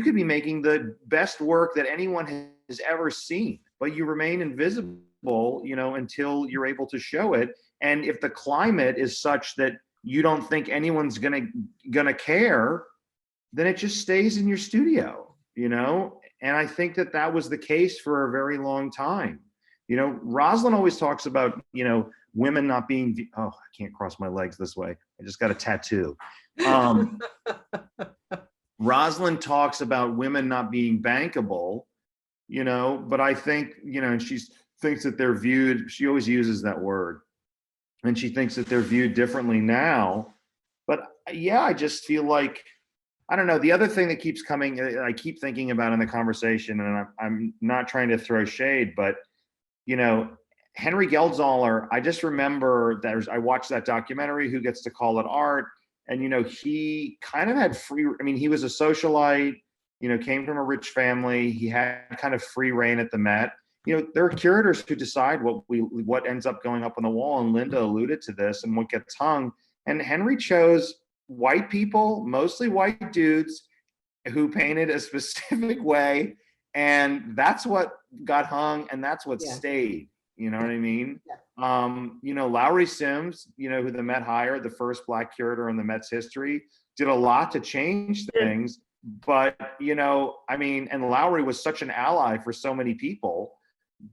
could be making the best work that anyone has ever seen, but you remain invisible, until you're able to show it. And if the climate is such that you don't think anyone's gonna care, then it just stays in your studio, And I think that was the case for a very long time. Rosalind always talks about, women not being, I can't cross my legs this way. I just got a tattoo. Rosalind talks about women not being bankable, but I think, and she thinks that they're viewed, she always uses that word, and she thinks that they're viewed differently now. But yeah, I just feel like, I don't know, the other thing that keeps coming, I keep thinking about in the conversation, and I'm not trying to throw shade, but, Henry Geldzaller, I just remember that I watched that documentary, Who Gets to Call It Art? And, he kind of had he was a socialite, came from a rich family. He had kind of free reign at the Met. There are curators who decide what ends up going up on the wall. And Linda alluded to this, and what gets hung. And Henry chose white people, mostly white dudes, who painted a specific way. And that's what got hung, and that's what stayed. You know what I mean? Yeah. Lowry Sims, who the Met hired, the first Black curator in the Met's history, did a lot to change things. But, and Lowry was such an ally for so many people,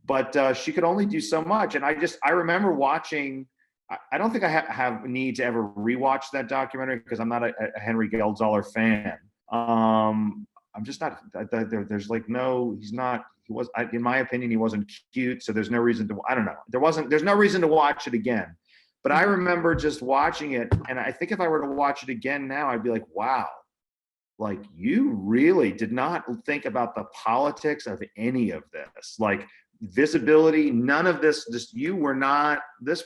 but she could only do so much. And I remember watching, I don't think I have a need to ever rewatch that documentary because I'm not a Henry Geldzaller fan. I'm just not, there's like in my opinion, he wasn't cute. So there's no reason to, I don't know. There's no reason to watch it again. But I remember just watching it. And I think if I were to watch it again now, I'd be like, wow, like you really did not think about the politics of any of this. Like visibility, none of this, this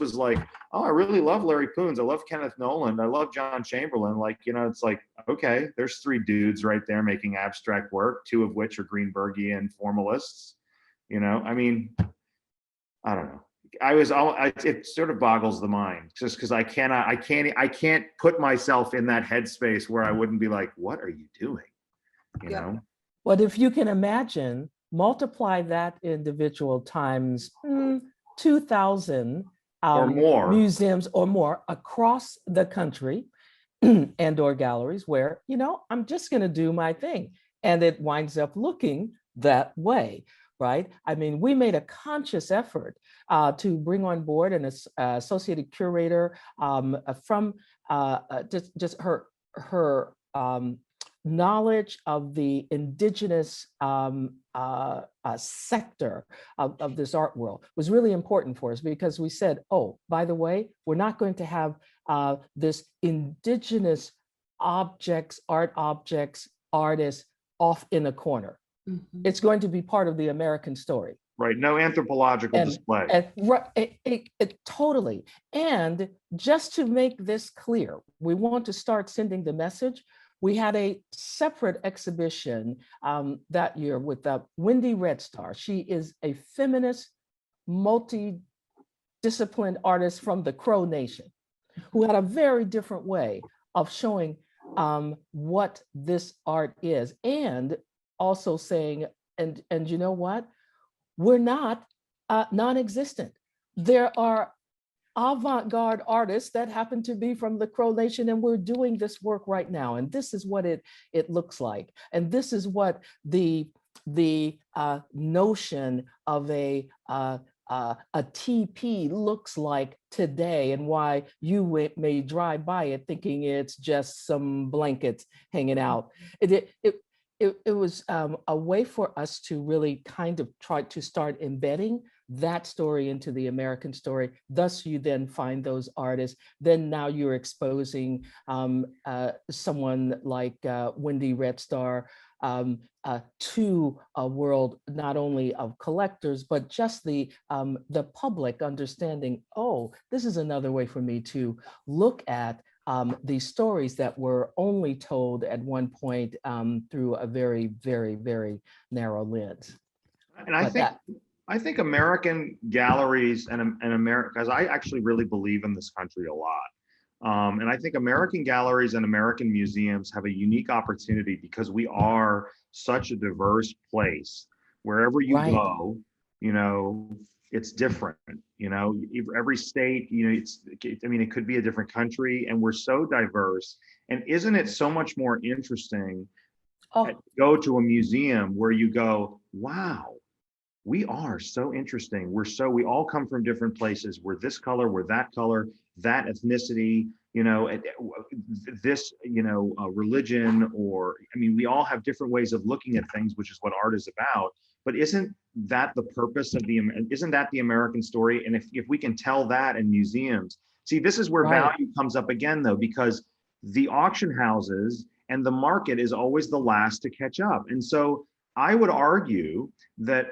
was like, oh, I really love Larry Poons. I love Kenneth Noland. I love John Chamberlain. Like, it's like, okay, there's three dudes right there making abstract work, two of which are Greenbergian formalists. I don't know. It sort of boggles the mind just because I can't put myself in that headspace where I wouldn't be like, what are you doing? You know? But if you can imagine, multiply that individual times 2,000 or more museums or more across the country and or galleries where, I'm just going to do my thing. And it winds up looking that way, right? I mean, we made a conscious effort to bring on board an associated curator from just her knowledge of the indigenous sector of this art world was really important for us because we said, oh, by the way, we're not going to have this indigenous objects, art objects, artists off in a corner. Mhm. It's going to be part of the American story. Right. No anthropological display. Totally. And just to make this clear, we want to start sending the message. We had a separate exhibition that year with Wendy Red Star. She is a feminist, multi-disciplined artist from the Crow Nation, who had a very different way of showing what this art is, and also saying, and you know what? We're not non-existent. There are avant-garde artists that happen to be from the Crow Nation, and we're doing this work right now. And this is what it looks like. And this is what the notion of a TP looks like today, and why you may drive by it thinking it's just some blankets hanging out. It was a way for us to really kind of try to start embedding that story into the American story. Thus, you then find those artists. Then now you're exposing someone like Wendy Red Star to a world not only of collectors, but just the public understanding, oh, this is another way for me to look at these stories that were only told at one point through a very, very, very narrow lens. And I think American galleries and America, because I actually really believe in this country a lot. And I think American galleries and American museums have a unique opportunity because we are such a diverse place. Wherever you go, you know, it's different. You know, every state, you know, it could be a different country, and we're so diverse. And isn't it so much more interesting to go to a museum where you go, wow, we are so interesting. We all come from different places. We're this color, we're that color, that ethnicity, you know, this, you know, religion, or, I mean, we all have different ways of looking at things, which is what art is about. But isn't that the purpose of isn't that the American story? And if we can tell that in museums, see, this is where value comes up again, though, because the auction houses and the market is always the last to catch up. And so I would argue that,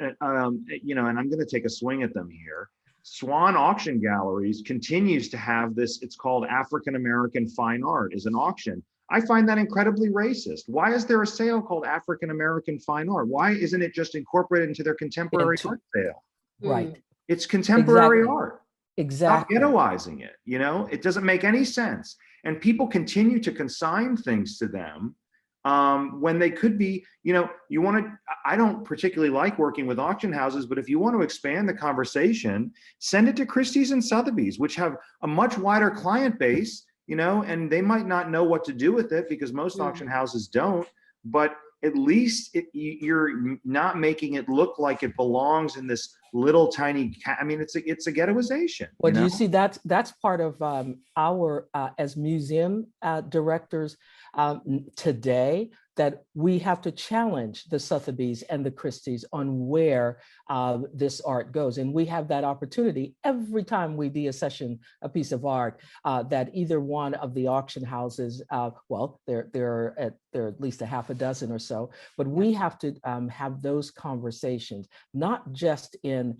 you know, and I'm going to take a swing at them here. Swan Auction Galleries continues to have this, it's called African American Fine Art as an auction. I find that incredibly racist. Why is there a sale called African American Fine Art? Why isn't it just incorporated into their contemporary art sale? Right. It's contemporary Exactly. art. Exactly. Stop ghettoizing it, you know? It doesn't make any sense. And people continue to consign things to them when they could be, you know, I don't particularly like working with auction houses, but if you want to expand the conversation, send it to Christie's and Sotheby's, which have a much wider client base, you know, and they might not know what to do with it because most auction houses don't, but at least you're not making it look like it belongs in this little tiny, I mean, it's a ghettoization. Well, do you see that's part of our, as museum directors today, that we have to challenge the Sotheby's and the Christie's on where this art goes. And we have that opportunity every time we deaccession a piece of art, that either one of the auction houses, well, there are at least a half a dozen or so, but we have to have those conversations, not just in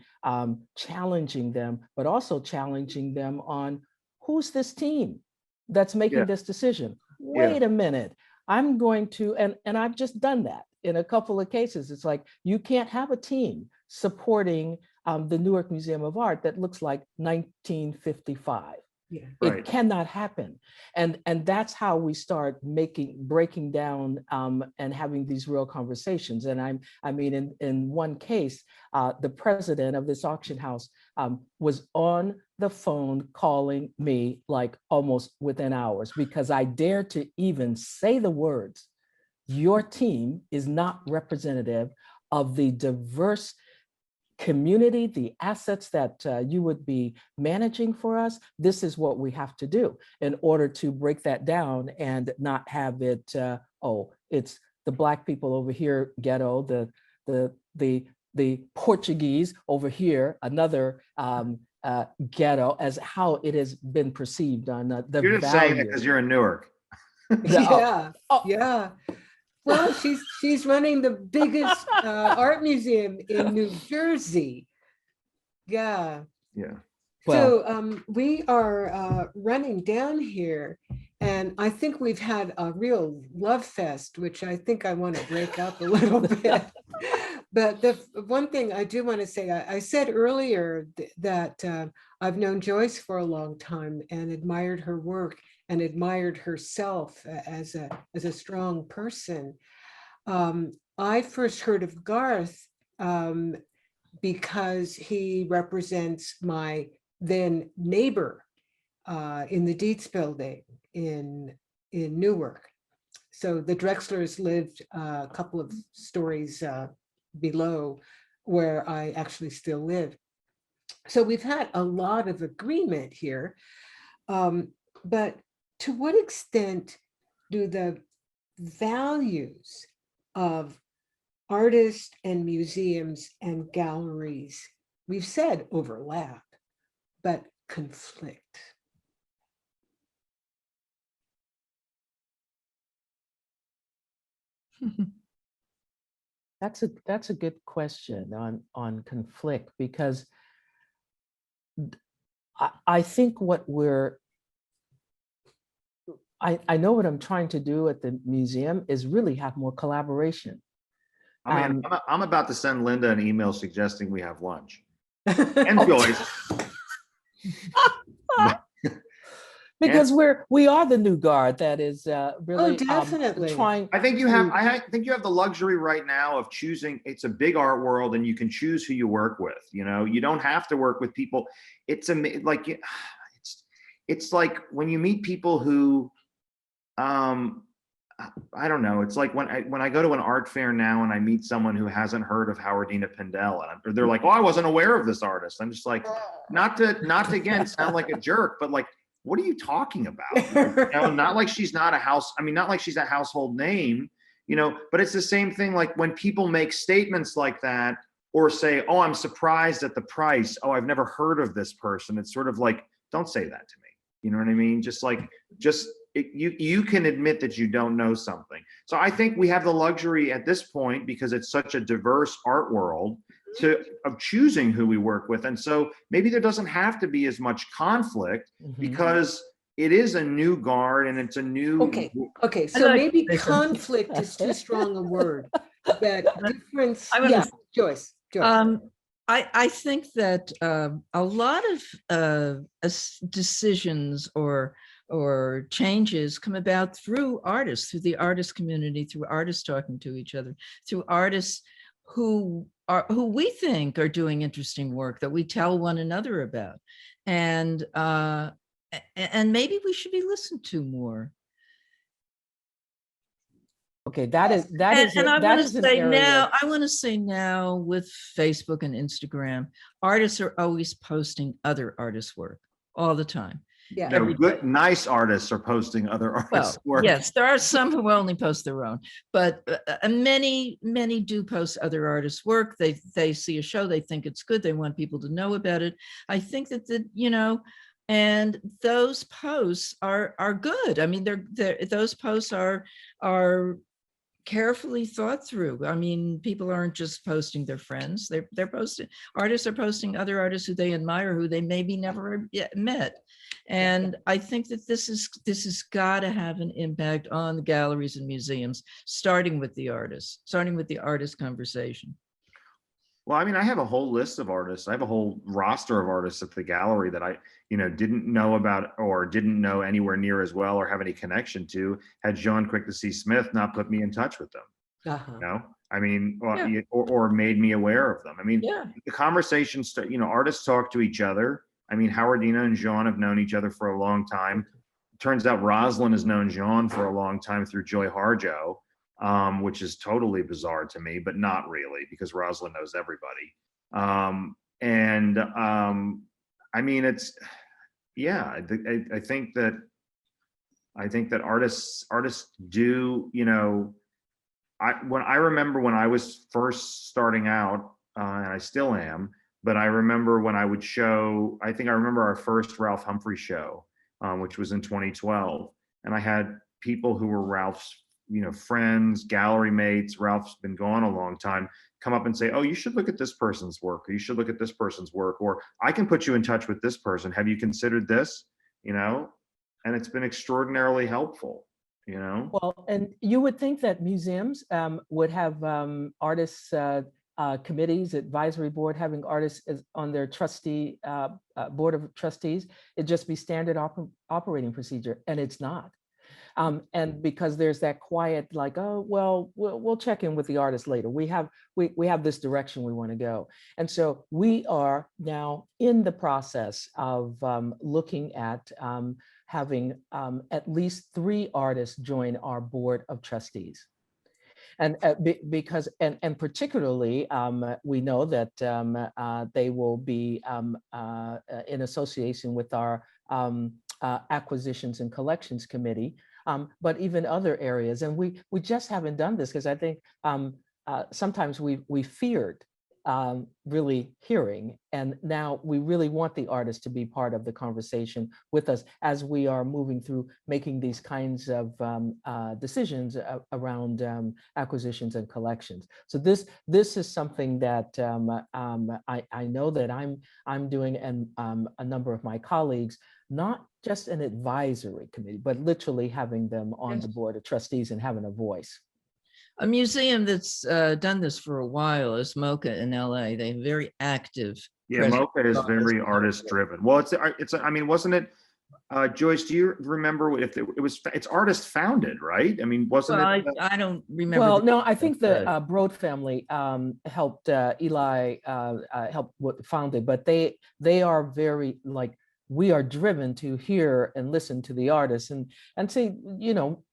challenging them, but also challenging them on who's this team that's making this decision. Wait a minute. I'm going to, and I've just done that in a couple of cases. It's like, you can't have a team supporting the Newark Museum of Art that looks like 1955. Yeah. It cannot happen. And that's how we start breaking down and having these real conversations. And I mean, in one case, the president of this auction house was on the phone calling me like almost within hours, because I dared to even say the words, your team is not representative of the diverse community, the assets that you would be managing for us. This is what we have to do in order to break that down and not have it, it's the Black people over here, ghetto, the Portuguese over here, another ghetto, as how it has been perceived on the You're just saying it because you're in Newark. Yeah, Oh. yeah. Well, she's running the biggest art museum in New Jersey. Yeah. Yeah. Well, So we are running down here, and I think we've had a real love fest, which I think I want to break up a little bit. But the one thing I do want to say, I said earlier that I've known Joyce for a long time and admired her work and admired herself as a strong person. I first heard of Garth because he represents my then neighbor in the Dietz building in Newark. So the Drexlers lived a couple of stories below where I actually still live. So we've had a lot of agreement here. But to what extent do the values of artists and museums and galleries, we've said overlap, but conflict? that's a good question on conflict, because I think what I know what I'm trying to do at the museum is really have more collaboration. I mean, I'm about to send Linda an email suggesting we have lunch. And Joyce. Because we are the new guard that is really definitely. trying. I think you have the luxury right now of choosing. It's a big art world, and you can choose who you work with. You know, you don't have to work with people. It's like when you meet people who, I don't know. It's like when I go to an art fair now and I meet someone who hasn't heard of Howardina Pindell, and they're like, "Oh, I wasn't aware of this artist." I'm just like, not to again sound like a jerk, but like, what are you talking about? You know, not like she's not a household name, you know, but it's the same thing. Like when people make statements like that or say, "Oh, I'm surprised at the price. Oh, I've never heard of this person." It's sort of like, don't say that to me. You know what I mean? You can admit that you don't know something. So I think we have the luxury at this point, because it's such a diverse art world, of choosing who we work with. And so maybe there doesn't have to be as much conflict because it is a new guard and it's a new. Okay. So maybe conflict is too strong a word, but difference. Yeah, Joyce. I think that a lot of decisions or changes come about through artists, through the artist community, through artists talking to each other, through artists who we think are doing interesting work that we tell one another about, and maybe we should be listened to more. Okay, that is and I want to say area. now, I want to say now with Facebook and Instagram, artists are always posting other artists' work all the time. Yeah, no, good, nice artists are posting other artists' work. Yes, there are some who only post their own, but many do post other artists' work. They see a show, they think it's good, they want people to know about it. I think that and those posts are good. I mean, those posts are carefully thought through. I mean, people aren't just posting their friends. They're posting, artists are posting other artists who they admire, who they maybe never yet met. And I think that this has got to have an impact on the galleries and museums, starting with the artist conversation. Well, I mean, I have a whole list of artists. I have a whole roster of artists at the gallery that I, didn't know about or didn't know anywhere near as well or have any connection to, had John Quick to See Smith not put me in touch with them. I mean, or made me aware of them. I mean, the conversations, artists talk to each other. I mean, Howardina and Jean have known each other for a long time. Turns out Rosalind has known Jean for a long time through Joy Harjo, which is totally bizarre to me, but not really, because Rosalind knows everybody. I mean, it's, I think that artists do, I remember when I was first starting out, and I still am, but I remember when I would show, I think I remember our first Ralph Humphrey show, which was in 2012. And I had people who were Ralph's, friends, gallery mates. Ralph's been gone a long time, come up and say, oh, you should look at this person's work, or you should look at this person's work, or I can put you in touch with this person. Have you considered this? And it's been extraordinarily helpful, Well, and you would think that museums would have artists committees, advisory board, having artists on their trustee board of trustees. It'd just be standard operating procedure, and it's not. And because there's that quiet, like, oh, well, we'll check in with the artist later. We have this direction we want to go. And so we are now in the process of looking at having at least 3 artists join our board of trustees. And because particularly, we know that they will be in association with our acquisitions and collections committee, but even other areas. And we just haven't done this because I think sometimes we feared really hearing, and now we really want the artists to be part of the conversation with us as we are moving through making these kinds of decisions around acquisitions and collections. So this is something that I know that I'm doing, and a number of my colleagues, not just an advisory committee, but literally having them on the board of trustees and having a voice. A museum that's done this for a while is MoCA in LA. They have very active. Yeah, MoCA is very artist driven. Well, it's I mean, wasn't it, Joyce, do you remember if it's artist founded, right? I mean, wasn't it? I don't remember. Well, no, I think the Broad family helped Eli help found it, but they are very, like, we are driven to hear and listen to the artists and say,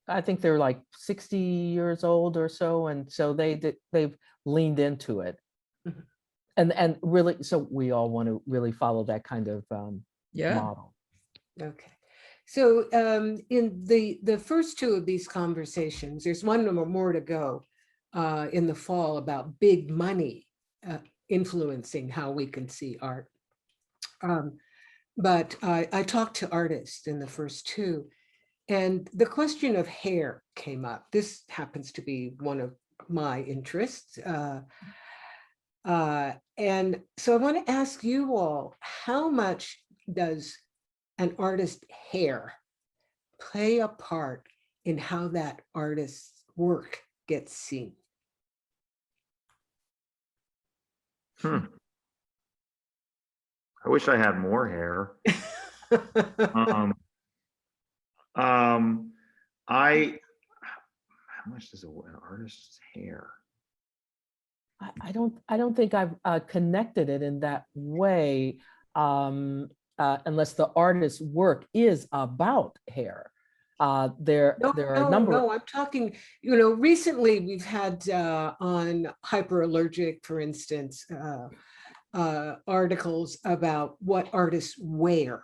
I think they're like 60 years old or so. And so they've leaned into it. And really, so we all want to really follow that kind of model. Okay. So in the first 2 of these conversations, there's one more to go in the fall about big money influencing how we can see art. But I talked to artists in the first 2, and the question of hair came up. This happens to be one of my interests. And so I want to ask you all, how much does an artist's hair play a part in how that artist's work gets seen? I wish I had more hair. How much does an artist's hair? I don't think I've connected it in that way, unless the artist's work is about hair. There are a number. No, I'm talking, recently we've had on hyperallergic, for instance, articles about what artists wear,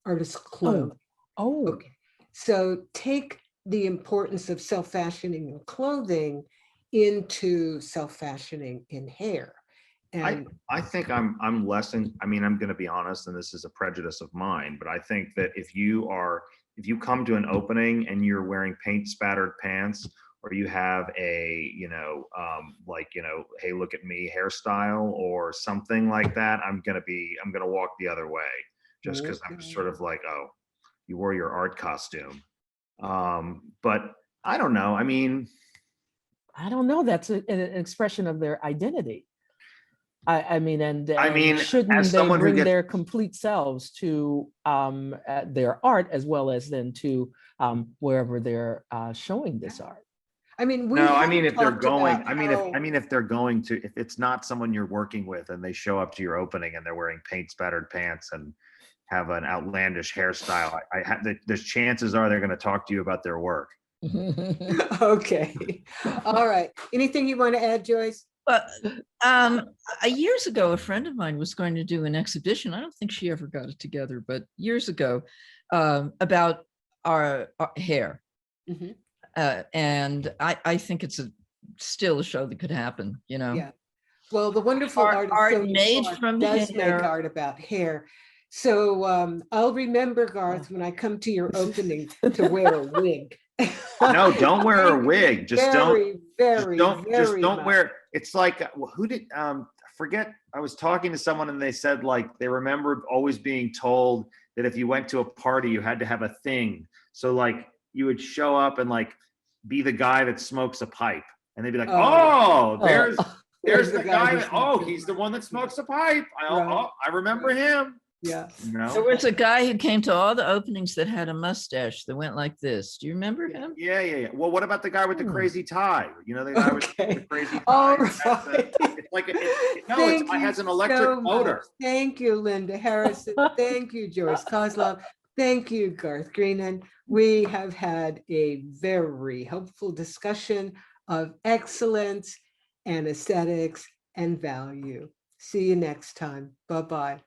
artists' clothes. Oh. Okay. So take the importance of self-fashioning in clothing into self-fashioning in hair. And I think I'm less in, I mean, I'm going to be honest, and this is a prejudice of mine, but I think that if you come to an opening and you're wearing paint spattered pants, or you have a, hey, look at me hairstyle or something like that, I'm going to walk the other way, just because I'm sort of like, oh, you wore your art costume. But I don't know. I mean, I don't know. That's an expression of their identity. I mean, shouldn't they bring their complete selves to their art, as well as then to wherever they're showing this art? I mean, if they're going, if it's not someone you're working with and they show up to your opening and they're wearing paint spattered pants and have an outlandish hairstyle, there's chances are they're going to talk to you about their work. Okay. All right. Anything you want to add, Joyce? But years ago, a friend of mine was going to do an exhibition. I don't think she ever got it together, but years ago, about our hair. And I think it's still a show that could happen, Yeah. Well, the wonderful art made from does hair. make art about hair. So I'll remember, Garth, when I come to your opening, to wear a wig. No, don't wear a Thank you wig. Just very, very, just very don't much. wear. It's like, who did, forget, I was talking to someone and they said like, they remembered always being told that if you went to a party, you had to have a thing. So like you would show up and like be the guy that smokes a pipe. And they'd be like, oh, there's the guy who that, smokes a he's the pipe. one that smokes a pipe. Right. I remember him. Yeah. You There know? was a guy who came to all the openings that had a mustache that went like this. Do you remember him? Yeah. Well, what about the guy with the crazy tie? You know, the guy with the Okay. crazy tie. All That's right. it's like, it Thank has you an electric so motor. much. Thank you, Linda Harrison. Thank you, Joyce Kozloff. Thank you, Garth Greenan. We have had a very helpful discussion of excellence and aesthetics and value. See you next time. Bye-bye.